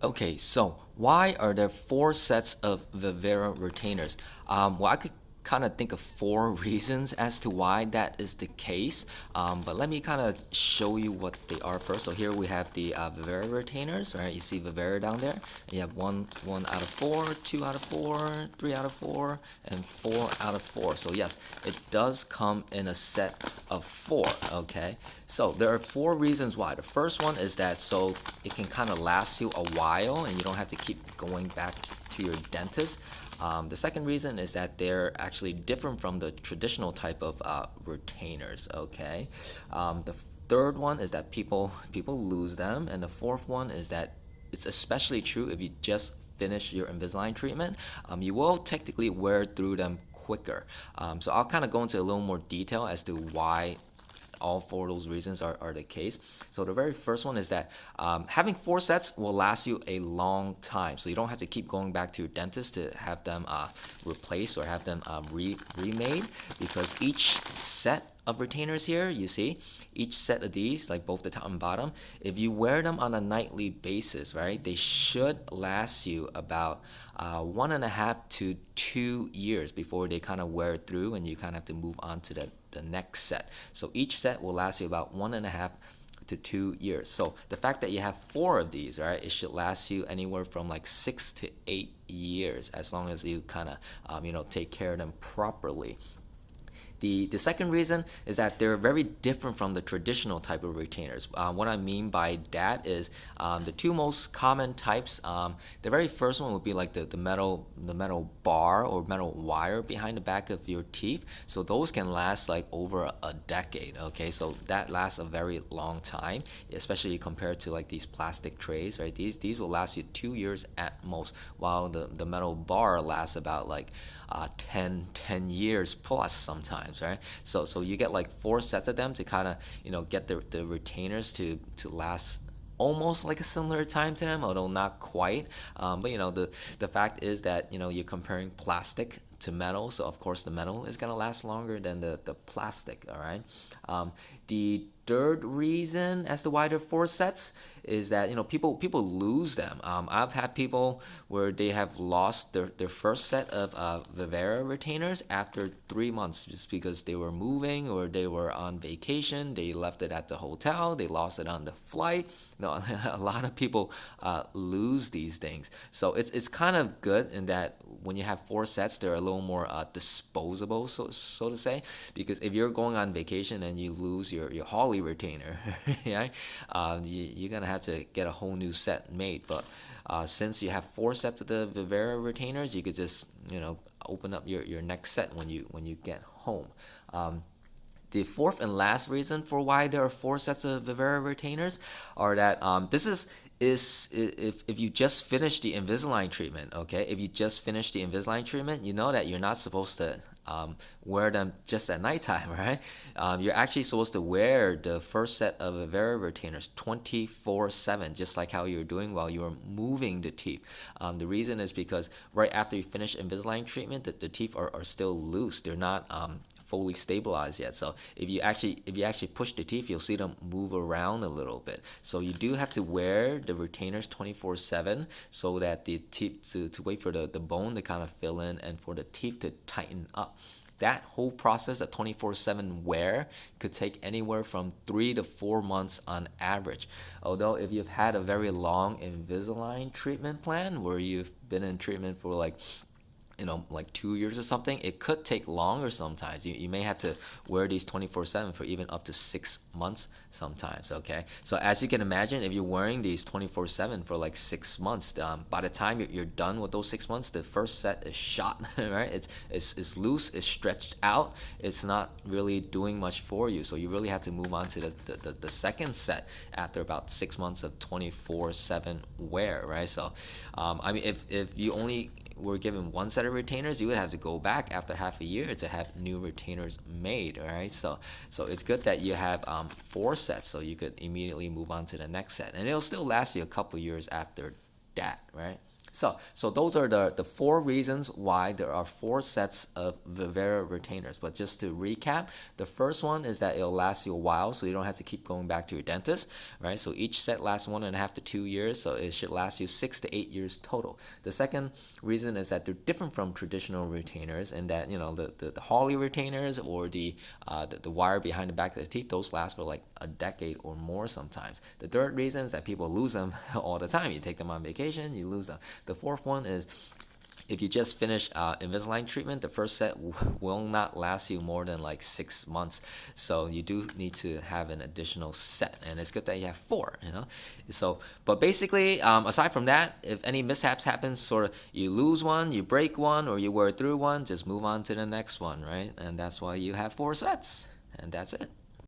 Okay, so why are there four sets of Vivera retainers? Well, I could kind of think of four reasons as to why that is the case, but let me kind of show you what they are first. So here we have the Vivera retainers, right? You see Vivera down there. You have one out of four, two out of four, three out of four, and four out of four. So yes, it does come in a set of four. Okay, so there are four reasons why. The first one is that so it can kind of last you a while and you don't have to keep going back to your dentist. The second reason is that they're actually different from the traditional type of retainers. Okay, the third one is that people lose them, and the fourth one is that it's especially true if you just finish your Invisalign treatment. You will technically wear through them quicker. So I'll kind of go into a little more detail as to why all four of those reasons are the case. So the very first one is that having four sets will last you a long time. So you don't have to keep going back to your dentist to have them replaced or have them remade, because each set of retainers here, you see, each set of these, like both the top and bottom, if you wear them on a nightly basis, right, they should last you about 1.5 to 2 years before they kind of wear through and you kind of have to move on to the next set. So each set will last you about 1.5 to 2 years. So the fact that you have four of these, right, it should last you anywhere from like 6 to 8 years, as long as you kind of take care of them properly. The second reason is that they're very different from the traditional type of retainers. What I mean by that is the two most common types. The very first one would be like the metal bar or metal wire behind the back of your teeth. So those can last like over a decade. Okay, so that lasts a very long time, especially compared to like these plastic trays, right? These will last you 2 years at most, while the metal bar lasts about like 10 years plus sometimes, right? So you get like four sets of them to kind of get the retainers to last almost like a similar time to them, although not quite. But the fact is that you're comparing plastic to metal, so of course the metal is gonna last longer than the plastic. All right. The third reason as to why there are four sets is that people lose them. I've had people where they have lost their first set of Vivera retainers after 3 months, just because they were moving or they were on vacation. They left it at the hotel. They lost it on the flight. No, a lot of people lose these things. So it's kind of good in that when you have four sets, they're a little more disposable, so to say. Because if you're going on vacation and you lose your Holly retainer, yeah, you're gonna have to get a whole new set made. But since you have four sets of the Vivera retainers, you could just open up your next set when you get home. The fourth and last reason for why there are four sets of Vivera retainers are that this is if you just finished the Invisalign treatment, okay? If you just finished the Invisalign treatment, you know that you're not supposed to wear them just at nighttime, right? You're actually supposed to wear the first set of Vivera retainers 24/7, just like how you're doing while you're moving the teeth. The reason is because right after you finish Invisalign treatment, the teeth are still loose. They're not fully stabilized yet. So if you actually push the teeth, you'll see them move around a little bit. So you do have to wear the retainers 24/7 so that the teeth to wait for the bone to kind of fill in and for the teeth to tighten up. That whole process of 24/7 wear could take anywhere from 3 to 4 months on average. Although if you've had a very long Invisalign treatment plan where you've been in treatment for like 2 years or something, it could take longer sometimes. You may have to wear these 24/7 for even up to 6 months sometimes, okay? So as you can imagine, if you're wearing these 24/7 for like 6 months, by the time you're done with those 6 months, the first set is shot, right? It's loose, it's stretched out, it's not really doing much for you. So you really have to move on to the second set after about 6 months of 24/7 wear, right? So, I mean, if you only were given one set of retainers, you would have to go back after half a year to have new retainers made. All right, so it's good that you have four sets, so you could immediately move on to the next set, and it'll still last you a couple years after that, right? So those are the 4 reasons why there are 4 sets of Vivera retainers. But just to recap, the first one is that it'll last you a while, so you don't have to keep going back to your dentist, right? So each set lasts 1.5 to 2 years, so it should last you 6 to 8 years total. The second reason is that they're different from traditional retainers in that, the Holly retainers or the wire behind the back of the teeth, those last for like a decade or more sometimes. The third reason is that people lose them all the time. You take them on vacation, you lose them. The fourth one is if you just finish Invisalign treatment, the first set will not last you more than like 6 months. So you do need to have an additional set, and it's good that you have 4. So, but basically, aside from that, if any mishaps happen, sort of you lose one, you break one, or you wear through one, just move on to the next one, right? And that's why you have 4 sets, and that's it.